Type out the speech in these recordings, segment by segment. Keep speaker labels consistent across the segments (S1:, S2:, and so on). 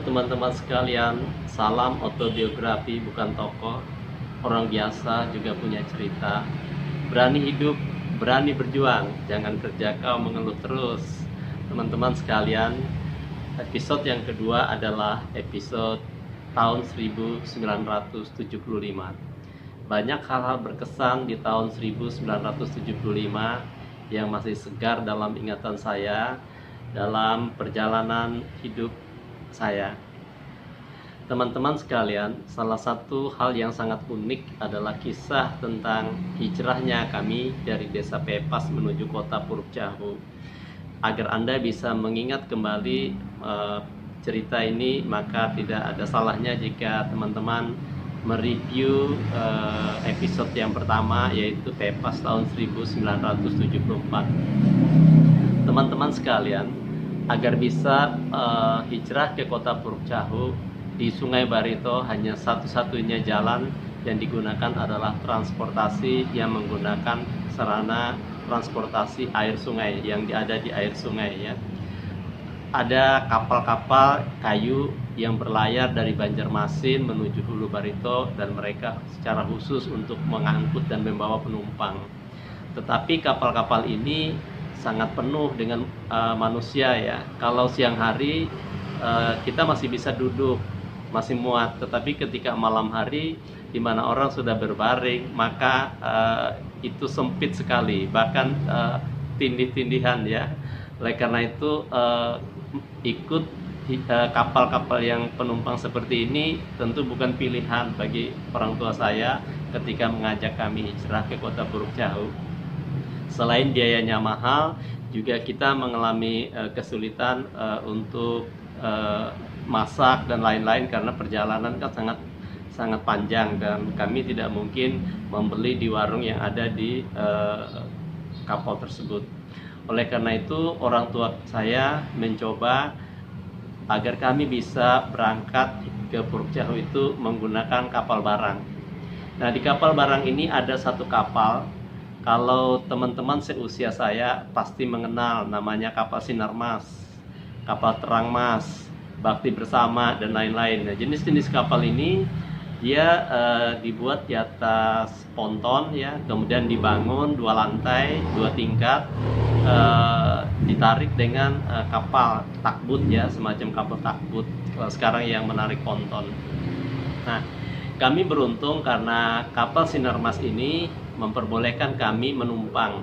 S1: teman-teman sekalian, salam autobiografi bukan tokoh. Orang biasa juga punya cerita. Berani hidup, berani berjuang, jangan kerja kau mengeluh terus. Teman-teman sekalian, episode yang kedua adalah episode tahun 1975. Banyak hal-hal berkesan di tahun 1975 yang masih segar dalam ingatan saya dalam perjalanan hidup saya. Teman-teman sekalian, salah satu hal yang sangat unik adalah kisah tentang hijrahnya kami dari desa Pepas menuju kota Puruk Jahu. Agar Anda bisa mengingat kembali cerita ini, maka tidak ada salahnya jika teman-teman mereview episode yang pertama, yaitu Pepas tahun 1974. Teman-teman sekalian, agar bisa hijrah ke kota Puruk Jahu, di Sungai Barito hanya satu-satunya jalan yang digunakan adalah transportasi yang menggunakan sarana transportasi air sungai yang ada di air sungai ya. Ada kapal-kapal kayu yang berlayar dari Banjarmasin menuju Hulu Barito, dan mereka secara khusus untuk mengangkut dan membawa penumpang. Tetapi kapal-kapal ini sangat penuh dengan manusia ya. Kalau siang hari kita masih bisa duduk, masih muat, tetapi ketika malam hari di mana orang sudah berbaring, maka itu sempit sekali, bahkan tindih-tindihan ya. Oleh karena itu ikut kapal-kapal yang penumpang seperti ini tentu bukan pilihan bagi orang tua saya ketika mengajak kami hijrah ke kota Puruk Jahu. Selain biayanya mahal, juga kita mengalami kesulitan untuk masak dan lain-lain karena perjalanan kan sangat panjang dan kami tidak mungkin membeli di warung yang ada di kapal tersebut. Oleh karena itu, orang tua saya mencoba agar kami bisa berangkat ke Puruk Jahu itu menggunakan kapal barang. Nah, di kapal barang ini ada satu kapal. Kalau teman-teman seusia saya pasti mengenal, namanya kapal Sinar Mas, kapal Terang Mas, Bakti Bersama, dan lain-lain. Nah, jenis-jenis kapal ini dia dibuat di atas ponton ya, kemudian dibangun 2 lantai, 2 tingkat, ditarik dengan kapal takbut ya, semacam kapal takbut sekarang yang menarik ponton. Nah, kami beruntung karena kapal Sinar Mas ini memperbolehkan kami menumpang.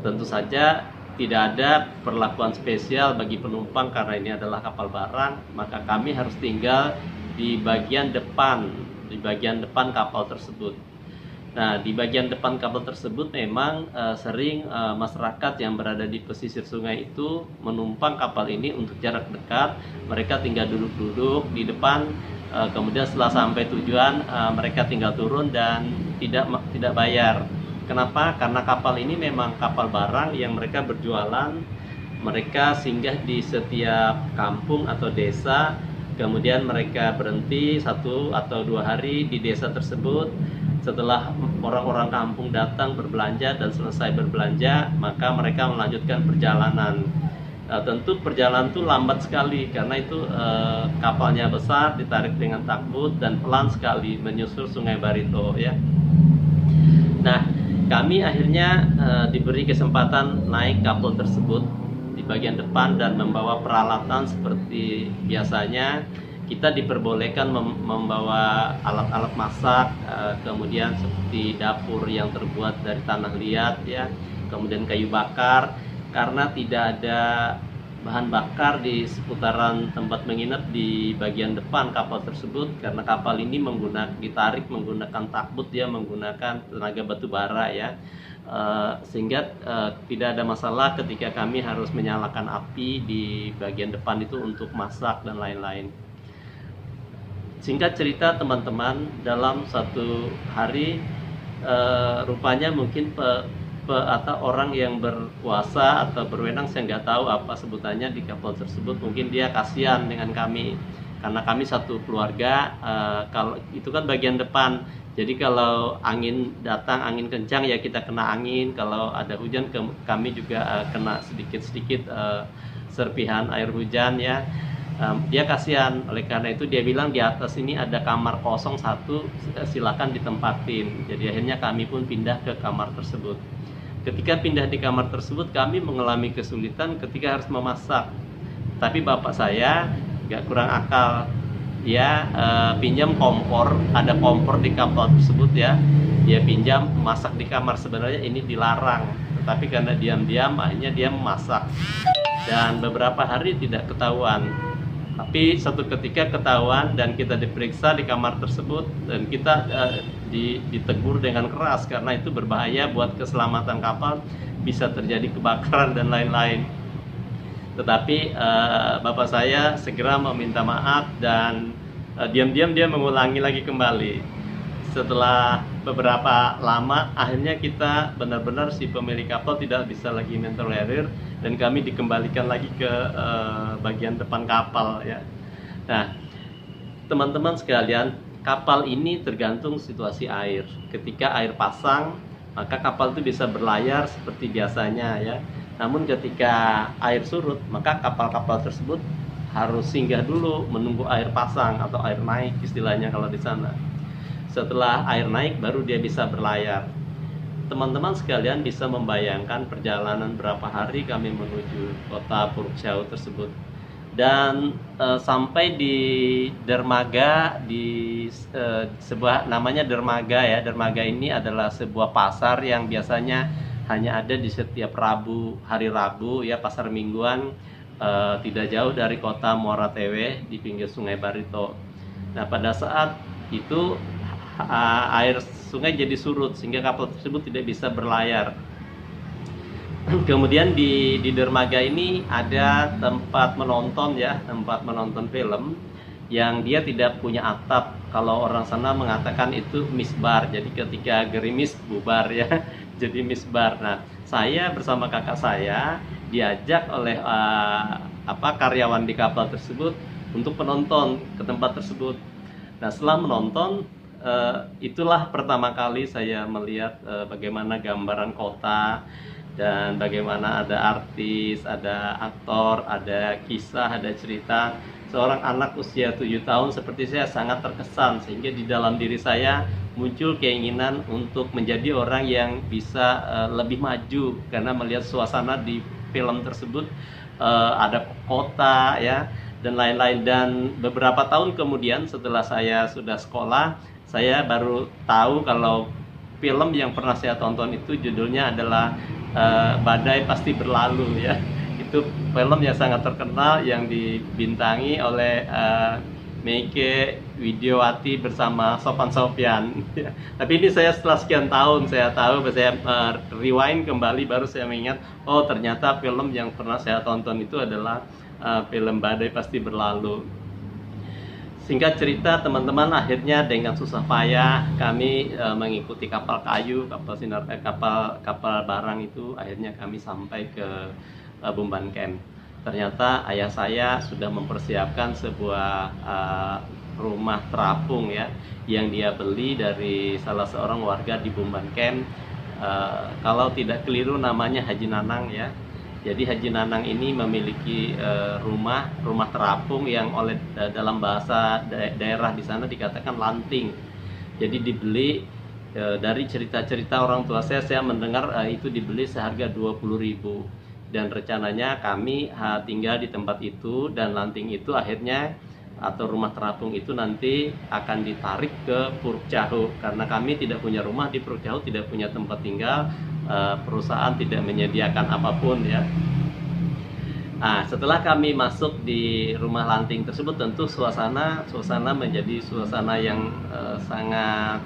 S1: Tentu saja tidak ada perlakuan spesial bagi penumpang karena ini adalah kapal barang, maka kami harus tinggal di bagian depan kapal tersebut. Nah, di bagian depan kapal tersebut memang sering masyarakat yang berada di pesisir sungai itu menumpang kapal ini untuk jarak dekat. Mereka tinggal duduk-duduk di depan, kemudian setelah sampai tujuan mereka tinggal turun dan tidak bayar. Kenapa? Karena kapal ini memang kapal barang yang mereka berjualan. Mereka singgah di setiap kampung atau desa, kemudian mereka berhenti 1 atau 2 hari di desa tersebut. Setelah orang-orang kampung datang berbelanja dan selesai berbelanja, maka mereka melanjutkan perjalanan. Tentu perjalanan itu lambat sekali karena itu kapalnya besar, ditarik dengan takbut dan pelan sekali menyusur Sungai Barito ya. Nah, kami akhirnya diberi kesempatan naik kapal tersebut di bagian depan dan membawa peralatan seperti biasanya. Kita diperbolehkan membawa alat-alat masak, kemudian seperti dapur yang terbuat dari tanah liat ya, kemudian kayu bakar, karena tidak ada bahan bakar di seputaran tempat menginap di bagian depan kapal tersebut, karena kapal ini ditarik menggunakan takbut, dia menggunakan tenaga batu bara ya, sehingga tidak ada masalah ketika kami harus menyalakan api di bagian depan itu untuk masak dan lain-lain. Singkat cerita teman-teman, dalam satu hari rupanya mungkin atau orang yang berkuasa atau berwenang, saya nggak tahu apa sebutannya di kapal tersebut, mungkin dia kasihan dengan kami karena kami satu keluarga. Kalau itu kan bagian depan, jadi kalau angin datang, angin kencang ya kita kena angin, kalau ada hujan kami juga kena sedikit-sedikit serpihan air hujan ya. Dia kasihan, oleh karena itu dia bilang di atas ini ada kamar kosong satu, silakan ditempatin. Jadi akhirnya kami pun pindah ke kamar tersebut. Ketika pindah di kamar tersebut, kami mengalami kesulitan ketika harus memasak. Tapi bapak saya gak kurang akal, dia pinjam kompor, ada kompor di kapal tersebut ya, dia pinjam masak di kamar. Sebenarnya ini dilarang, tetapi karena diam-diam akhirnya dia memasak, dan beberapa hari tidak ketahuan. Tapi suatu ketika ketahuan dan kita diperiksa di kamar tersebut, dan kita ditegur dengan keras karena itu berbahaya buat keselamatan kapal, bisa terjadi kebakaran dan lain-lain. Tetapi bapak saya segera meminta maaf dan diam-diam dia mengulangi lagi kembali. Setelah beberapa lama, akhirnya kita benar-benar si pemilik kapal tidak bisa lagi mentolerir dan kami dikembalikan lagi ke bagian depan kapal ya. Nah, teman-teman sekalian, kapal ini tergantung situasi air. Ketika air pasang, maka kapal itu bisa berlayar seperti biasanya ya. Namun ketika air surut, maka kapal-kapal tersebut harus singgah dulu menunggu air pasang atau air naik istilahnya kalau di sana. Setelah air naik baru dia bisa berlayar. Teman-teman sekalian bisa membayangkan perjalanan berapa hari kami menuju kota Puruk Chau tersebut. Dan sampai di dermaga, di sebuah namanya dermaga ya. Dermaga ini adalah sebuah pasar yang biasanya hanya ada di setiap hari Rabu ya, pasar mingguan, tidak jauh dari kota Muara Tewe di pinggir Sungai Barito. Nah, pada saat itu air sungai jadi surut sehingga kapal tersebut tidak bisa berlayar. Kemudian di dermaga ini ada tempat menonton ya, tempat menonton film yang dia tidak punya atap. Kalau orang sana mengatakan itu misbar. Jadi ketika gerimis bubar ya, jadi misbar. Nah, saya bersama kakak saya diajak oleh karyawan di kapal tersebut untuk menonton ke tempat tersebut. Nah, setelah menonton, itulah pertama kali saya melihat bagaimana gambaran kota dan bagaimana ada artis, ada aktor, ada kisah, ada cerita. Seorang anak usia 7 tahun seperti saya sangat terkesan, sehingga di dalam diri saya muncul keinginan untuk menjadi orang yang bisa lebih maju karena melihat suasana di film tersebut, ada kota ya dan lain-lain. Dan beberapa tahun kemudian setelah saya sudah sekolah, saya baru tahu kalau film yang pernah saya tonton itu judulnya adalah Badai Pasti Berlalu ya. Itu film yang sangat terkenal yang dibintangi oleh Meike Widiawati bersama Sofan Sopyan. Tapi ini saya setelah sekian tahun saya tahu, saya rewind kembali baru saya mengingat, oh ternyata film yang pernah saya tonton itu adalah film Badai Pasti Berlalu. Singkat cerita teman-teman, akhirnya dengan susah payah kami mengikuti kapal kayu, kapal barang itu, akhirnya kami sampai ke Bumban Camp. Ternyata ayah saya sudah mempersiapkan sebuah rumah terapung ya, yang dia beli dari salah seorang warga di Bumban Camp. Kalau tidak keliru namanya Haji Nanang ya. Jadi Haji Nanang ini memiliki rumah terapung yang oleh dalam bahasa daerah di sana dikatakan lanting. Jadi dibeli dari cerita-cerita orang tua saya mendengar itu dibeli seharga 20.000, dan rencananya kami tinggal di tempat itu, dan lanting itu akhirnya atau rumah terapung itu nanti akan ditarik ke Puruk Chau karena kami tidak punya rumah di Puruk Chau, tidak punya tempat tinggal. Perusahaan tidak menyediakan apapun ya. Nah, setelah kami masuk di rumah lanting tersebut, tentu suasana menjadi suasana yang sangat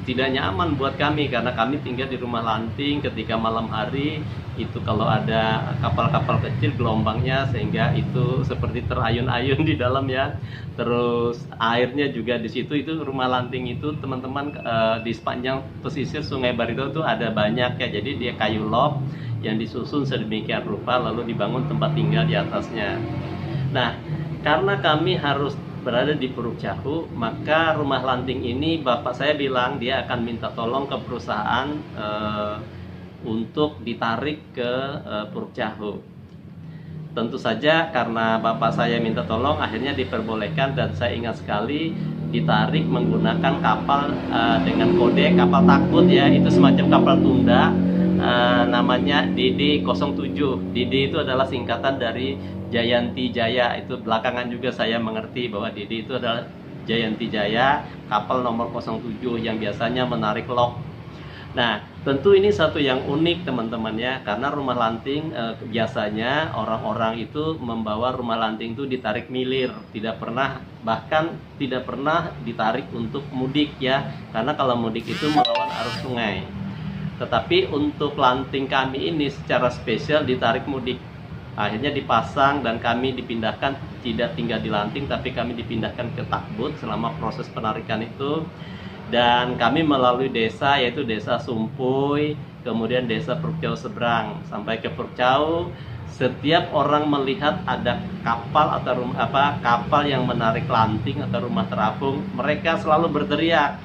S1: tidak nyaman buat kami karena kami tinggal di rumah lanting ketika malam hari itu kalau ada kapal-kapal kecil gelombangnya sehingga itu seperti terayun-ayun di dalam ya. Terus airnya juga di situ, itu rumah lanting itu teman-teman di sepanjang pesisir Sungai Barito itu ada banyak ya. Jadi dia kayu lop yang disusun sedemikian rupa lalu dibangun tempat tinggal di atasnya. Nah, karena kami harus berada di Puruk Chau, maka rumah lanting ini bapak saya bilang dia akan minta tolong ke perusahaan untuk ditarik ke Puruk Chau. tentu saja karena bapak saya minta tolong, akhirnya diperbolehkan, dan saya ingat sekali ditarik menggunakan kapal dengan kode kapal takbut ya, itu semacam kapal tunda, namanya DD07. DD itu adalah singkatan dari Jayanti Jaya. Itu belakangan juga saya mengerti bahwa DD itu adalah Jayanti Jaya, kapal nomor 07 yang biasanya menarik log. Nah, tentu ini satu yang unik teman-teman ya, karena rumah lanting biasanya orang-orang itu membawa rumah lanting itu ditarik milir, bahkan tidak pernah ditarik untuk mudik ya, karena kalau mudik itu melawan arus sungai. Tetapi untuk lanting kami ini secara spesial ditarik mudik. Akhirnya dipasang dan kami dipindahkan, tidak tinggal di lanting tapi kami dipindahkan ke takbut selama proses penarikan itu. Dan kami melalui desa, yaitu desa Sumpuy, kemudian desa Purkjau seberang. Sampai ke Purkjau, setiap orang melihat ada kapal atau kapal yang menarik lanting atau rumah terapung, mereka selalu berteriak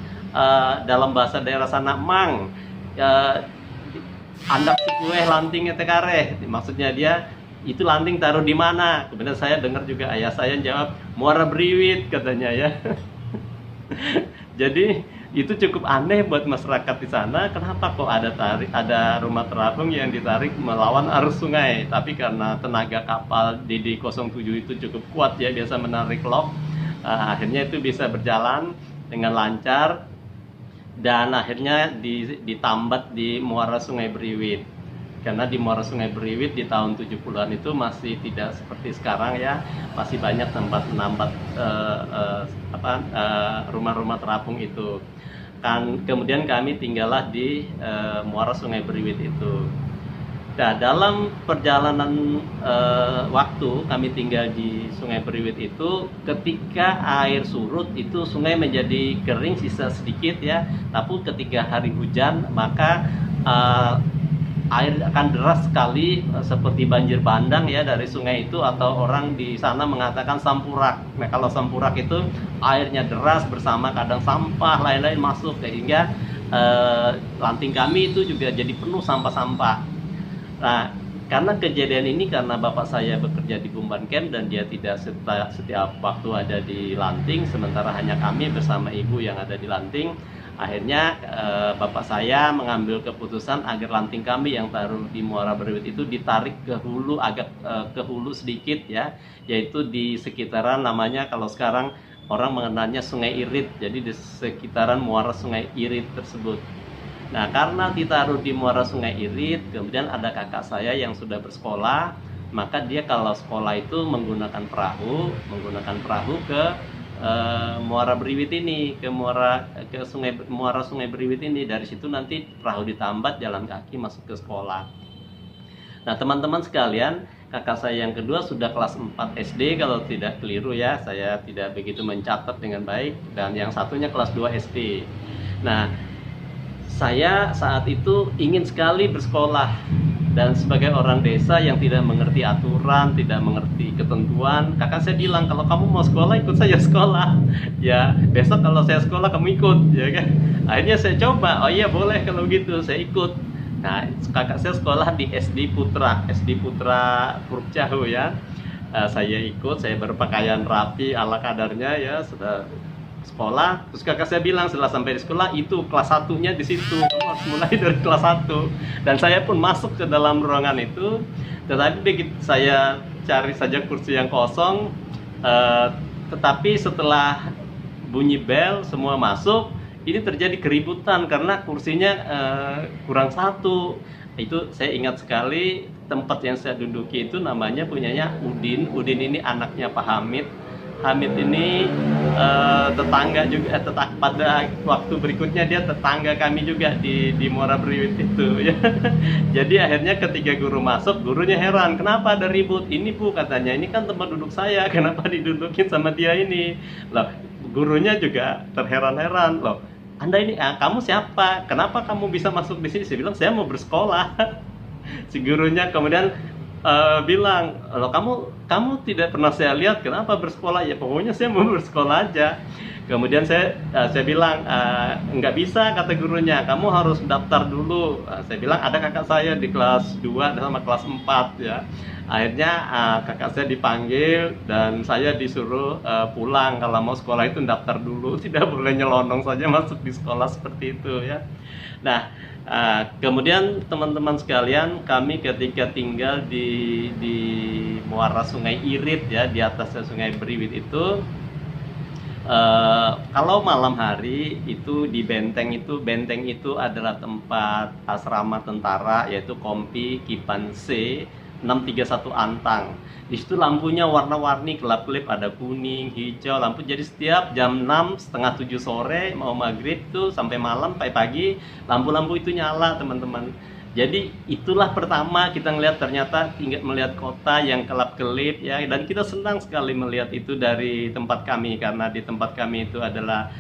S1: dalam bahasa daerah sana, "Mang, andak si kue lantingnya tekareh." Maksudnya dia, itu lanting taruh di mana? Kemudian saya dengar juga ayah saya jawab, "Muara Beriwit," katanya ya. Jadi itu cukup aneh buat masyarakat di sana. Kenapa kok ada rumah terapung yang ditarik melawan arus sungai? Tapi karena tenaga kapal DD07 itu cukup kuat ya, biasa menarik log, akhirnya itu bisa berjalan dengan lancar, dan akhirnya ditambat di muara Sungai Beriwit. Karena di muara Sungai Beriwit di tahun 70-an itu masih tidak seperti sekarang ya, masih banyak tempat menambat rumah-rumah terapung itu. Kemudian kami tinggallah di muara Sungai Beriwit itu. Nah, dalam perjalanan waktu kami tinggal di Sungai Beriwit itu, ketika air surut itu sungai menjadi kering, sisa sedikit ya. Tapi ketika hari hujan maka air akan deras sekali, seperti banjir bandang ya dari sungai itu, atau orang di sana mengatakan sampurak. Nah, kalau sampurak itu airnya deras bersama kadang sampah lain-lain masuk, sehingga lanting kami itu juga jadi penuh sampah-sampah. Nah, karena kejadian ini, karena bapak saya bekerja di Bumban Camp dan dia tidak setiap waktu ada di lanting, sementara hanya kami bersama ibu yang ada di lanting. Akhirnya bapak saya mengambil keputusan agar lanting kami yang taruh di Muara Beriwit itu ditarik ke hulu, agak ke hulu sedikit ya, yaitu di sekitaran, namanya kalau sekarang orang mengenalnya Sungai Irit, jadi di sekitaran muara Sungai Irit tersebut. Nah, karena ditaruh di muara Sungai Irit, kemudian ada kakak saya yang sudah bersekolah, maka dia kalau sekolah itu menggunakan perahu ke Muara Beriwit ini, muara Sungai Beriwit ini. Dari situ nanti perahu ditambat, jalan kaki masuk ke sekolah. Nah, teman-teman sekalian, kakak saya yang kedua sudah kelas 4 SD kalau tidak keliru ya, saya tidak begitu mencatat dengan baik, dan yang satunya kelas 2 SD. Nah, saya saat itu ingin sekali bersekolah, dan sebagai orang desa yang tidak mengerti aturan, tidak mengerti ketentuan, kakak saya bilang, "Kalau kamu mau sekolah, ikut saja sekolah. Ya, besok kalau saya sekolah kamu ikut," ya kan? Akhirnya saya coba, "Oh iya boleh kalau gitu, saya ikut." Nah, kakak saya sekolah di SD Putra Purkjau ya. Saya ikut, saya berpakaian rapi ala kadarnya ya, sudah sekolah. Terus kakak saya bilang setelah sampai di sekolah, itu kelas 1-nya di situ, kamu harus mulai dari kelas 1. Dan saya pun masuk ke dalam ruangan itu, tetapi begitu saya cari saja kursi yang kosong, tetapi setelah bunyi bel semua masuk, ini terjadi keributan karena kursinya kurang satu. Itu saya ingat sekali, tempat yang saya duduki itu namanya punyanya Udin. Udin ini anaknya Pak Hamid. Hamid ini tetangga juga, pada waktu berikutnya dia tetangga kami juga di Muara Beriwit itu ya. Jadi akhirnya ketika guru masuk, gurunya heran, "Kenapa ada ribut?" "Ini Bu," katanya, "ini kan tempat duduk saya, kenapa didudukin sama dia ini?" Loh, gurunya juga terheran-heran, "Loh, Anda ini, kamu siapa? Kenapa kamu bisa masuk di sini?" Saya bilang, "Saya mau bersekolah." Si gurunya kemudian bilang, "Loh, kamu tidak pernah saya lihat, kenapa bersekolah?" "Ya pokoknya saya mau bersekolah aja." Kemudian saya bilang, "Nggak bisa," kata gurunya, "kamu harus daftar dulu." Saya bilang, "Ada kakak saya di kelas 2 sama kelas 4 ya." Akhirnya kakak saya dipanggil dan saya disuruh pulang. Kalau mau sekolah itu daftar dulu, tidak boleh nyelonong saja masuk di sekolah seperti itu ya. Nah, kemudian teman-teman sekalian, kami ketika tinggal di muara Sungai Irit ya, di atasnya Sungai Beriwit itu, kalau malam hari itu di benteng itu adalah tempat asrama tentara, yaitu Kompi Kipan C 631 Antang. Di situ lampunya warna-warni, kelap-kelip, ada kuning, hijau, lampu. Jadi setiap jam 6, setengah 7 sore mau maghrib tuh sampai malam, sampai pagi, lampu-lampu itu nyala, teman-teman. Jadi itulah pertama kita ngelihat, ternyata tinggal melihat kota yang kelap-kelip ya, dan kita senang sekali melihat itu dari tempat kami, karena di tempat kami itu adalah